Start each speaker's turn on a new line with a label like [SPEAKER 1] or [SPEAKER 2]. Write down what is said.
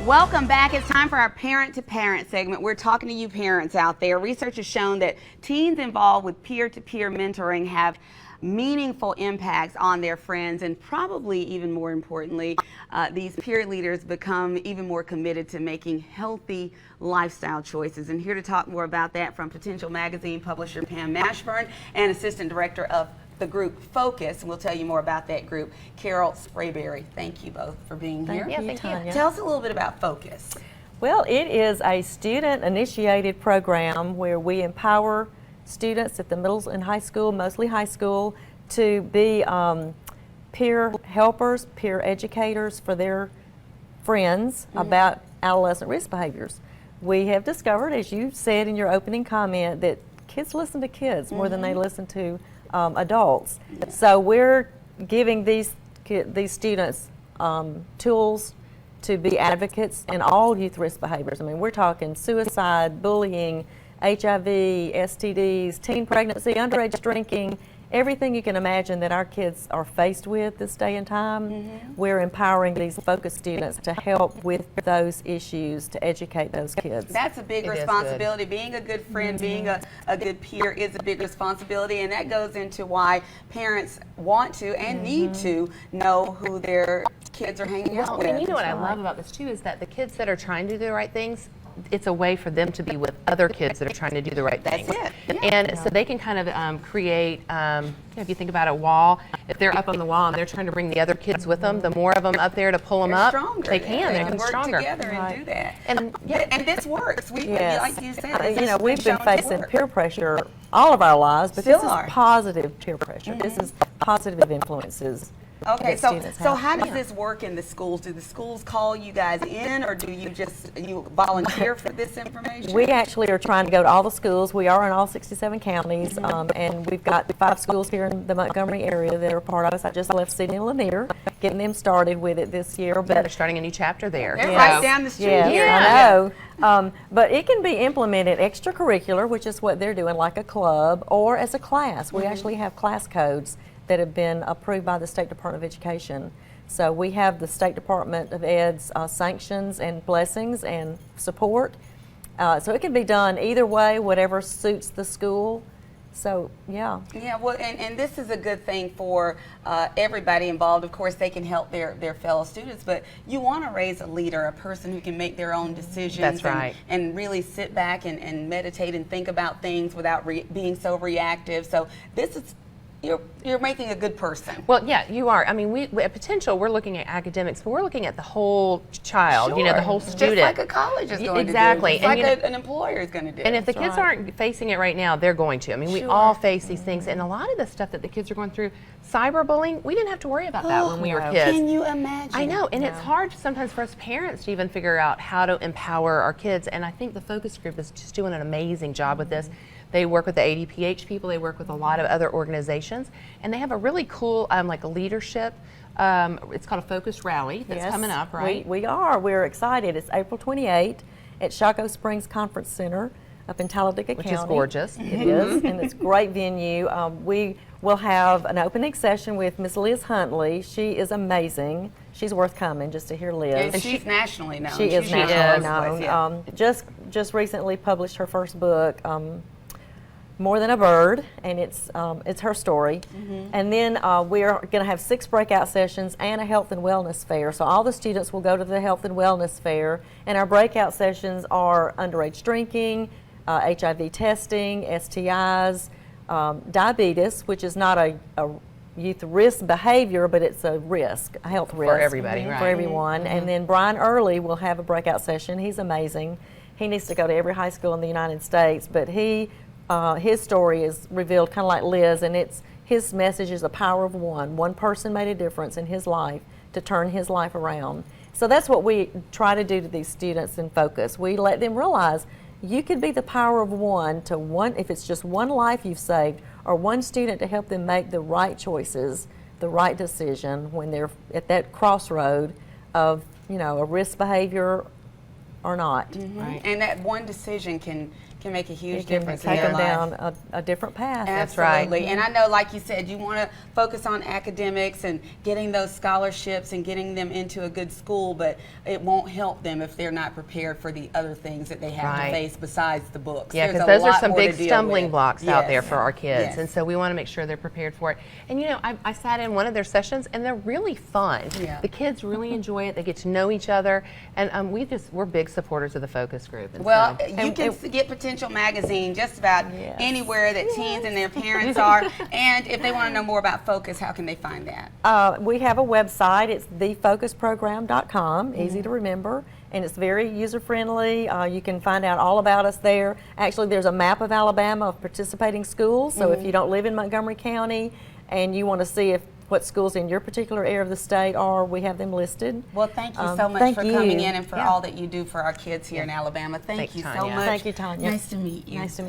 [SPEAKER 1] Welcome back. It's time for our Parent to Parent segment. We're talking to you parents out there. Research has shown that teens involved with peer-to-peer mentoring have meaningful impacts on their friends, and probably even more importantly, these peer leaders become even more committed to making healthy lifestyle choices. And here to talk more about that from Potential Magazine publisher Pam Mashburn and Assistant Director of the group Focus, and we'll tell you more about that group, Carol Sprayberry. Thank you both for being here.
[SPEAKER 2] Thank you.
[SPEAKER 1] Tell us a little bit about Focus.
[SPEAKER 2] Well, it is a student-initiated program where we empower students at the middle and high school, mostly high school, to be peer helpers, peer educators for their friends about adolescent risk behaviors. We have discovered, as you said in your opening comment, that kids listen to kids more than they listen to adults. So we're giving these students tools to be advocates in all youth risk behaviors. I mean, we're talking suicide, bullying, HIV, STDs, teen pregnancy, underage drinking, everything you can imagine that our kids are faced with this day and time. We're empowering these focus students to help with those issues, to educate those kids.
[SPEAKER 1] That's a big responsibility. Being a good friend, being a good peer is a big responsibility, and that goes into why parents want to and need to know who their kids are hanging out with.
[SPEAKER 3] And you know what I love about this too is that the kids that are trying to do the right things, it's a way for them to be with other kids that are trying to do the right things.
[SPEAKER 1] That's it.
[SPEAKER 3] And so they can kind of create, if you think about a wall, if they're up on the wall and they're trying to bring the other kids with them, the more of them up there to pull them up,
[SPEAKER 1] stronger.
[SPEAKER 3] they can.
[SPEAKER 1] They
[SPEAKER 3] They're
[SPEAKER 1] work
[SPEAKER 3] stronger.
[SPEAKER 1] together and do that.
[SPEAKER 3] And
[SPEAKER 1] And this works. We, like you said,
[SPEAKER 2] you know, we've been facing peer pressure all of our lives, but this is positive peer pressure. This is positive influences.
[SPEAKER 1] Okay, so how does this work in the schools? Do the schools call you guys in, or do you just volunteer for this information?
[SPEAKER 2] We actually are trying to go to all the schools. We are in all 67 counties, and we've got 5 schools here in the Montgomery area that are part of us. I just left Sidney and Lanier, getting them started with it this year. But
[SPEAKER 3] they're starting a new chapter there.
[SPEAKER 1] They're right down the street here.
[SPEAKER 2] I know. But it can be implemented extracurricular, which is what they're doing, like a club, or as a class. We actually have class codes that have been approved by the State Department of Education. So we have the State Department of Ed's sanctions and blessings and support. So it can be done either way, whatever suits the school. So, yeah.
[SPEAKER 1] Yeah, well, and this is a good thing for everybody involved. Of course, they can help their fellow students, but you want to raise a leader, a person who can make their own decisions.
[SPEAKER 3] That's right.
[SPEAKER 1] And really sit back and meditate and think about things without being so reactive. So this is, you're making a good person.
[SPEAKER 3] Well, yeah, you are. I mean, we at Potential, we're looking at academics, but we're looking at the whole child, you know, the whole student.
[SPEAKER 1] Just like a college is going to do.
[SPEAKER 3] Just
[SPEAKER 1] like an employer is going to do.
[SPEAKER 3] And if the kids aren't facing it right now, they're going to. I mean, we all face these things, and a lot of the stuff that the kids are going through, cyberbullying, we didn't have to worry about that when we were kids.
[SPEAKER 1] Can you imagine?
[SPEAKER 3] I know, and it's hard sometimes for us parents to even figure out how to empower our kids, and I think the focus group is just doing an amazing job with this. They work with the ADPH people, they work with a lot of other organizations, and they have a really cool like a leadership, it's called a Focus Rally that's coming up, right?
[SPEAKER 2] We are. We're excited. It's April 28th at Chaco Springs Conference Center up in Talladega County.
[SPEAKER 3] Which is gorgeous.
[SPEAKER 2] It is, and it's a great venue. We will have an opening session with Ms. Liz Huntley. She is amazing. She's worth coming just to hear Liz.
[SPEAKER 1] And she's nationally known.
[SPEAKER 2] She is nationally known. Just recently published her first book, More Than a Bird, and it's her story. And then we're going to have 6 breakout sessions and a health and wellness fair. So all the students will go to the health and wellness fair, and our breakout sessions are underage drinking, HIV testing, STIs, diabetes, which is not a youth risk behavior, but it's a risk, a health risk.
[SPEAKER 3] For everybody, right.
[SPEAKER 2] For everyone. And then Brian Early will have a breakout session. He's amazing. He needs to go to every high school in the United States, but his story is revealed kind of like Liz, and his message is the power of one. One person made a difference in his life to turn his life around. So that's what we try to do to these students in Focus. We let them realize you could be the power of one to one, if it's just one life you've saved, or one student to help them make the right choices, the right decision when they're at that crossroad of, you know, a risk behavior or not.
[SPEAKER 1] Right. And that one decision can can make a huge
[SPEAKER 2] It can
[SPEAKER 1] difference in
[SPEAKER 2] take
[SPEAKER 1] their
[SPEAKER 2] them
[SPEAKER 1] life.
[SPEAKER 2] down a different path.
[SPEAKER 3] That's right.
[SPEAKER 1] Absolutely. And I know, like you said, you want to focus on academics and getting those scholarships and getting them into a good school, but it won't help them if they're not prepared for the other things that they have
[SPEAKER 3] Right.
[SPEAKER 1] to face besides the books.
[SPEAKER 3] Yeah,
[SPEAKER 1] There's
[SPEAKER 3] because
[SPEAKER 1] a
[SPEAKER 3] those are
[SPEAKER 1] lot
[SPEAKER 3] some
[SPEAKER 1] more to
[SPEAKER 3] big
[SPEAKER 1] deal
[SPEAKER 3] stumbling
[SPEAKER 1] with.
[SPEAKER 3] blocks out there
[SPEAKER 1] Yes.
[SPEAKER 3] for our kids.
[SPEAKER 1] Yes.
[SPEAKER 3] And so we want to make sure they're prepared for it. And you know, I sat in one of their sessions and they're really fun.
[SPEAKER 1] Yeah.
[SPEAKER 3] The kids really enjoy it. They get to know each other. And we're big supporters of the focus group. And
[SPEAKER 1] Well,
[SPEAKER 3] so-
[SPEAKER 1] you can get Potential Magazine just about
[SPEAKER 2] Yes.
[SPEAKER 1] anywhere that teens and their parents are. And if they want to know more about Focus, how can they find that?
[SPEAKER 2] We have a website. It's thefocusprogram.com, easy to remember, and it's very user-friendly. You can find out all about us there. Actually, there's a map of Alabama of participating schools, so if you don't live in Montgomery County and you want to see what schools in your particular area of the state are, we have them listed.
[SPEAKER 1] Well, thank you so much
[SPEAKER 2] thank
[SPEAKER 1] for
[SPEAKER 2] you.
[SPEAKER 1] coming in and for
[SPEAKER 3] Yeah.
[SPEAKER 1] all that you do for our kids here in Alabama. Thank
[SPEAKER 3] Thanks,
[SPEAKER 1] you so
[SPEAKER 3] Tanya.
[SPEAKER 1] much.
[SPEAKER 2] Thank you, Tanya.
[SPEAKER 1] Nice to meet you.
[SPEAKER 2] Nice to meet you.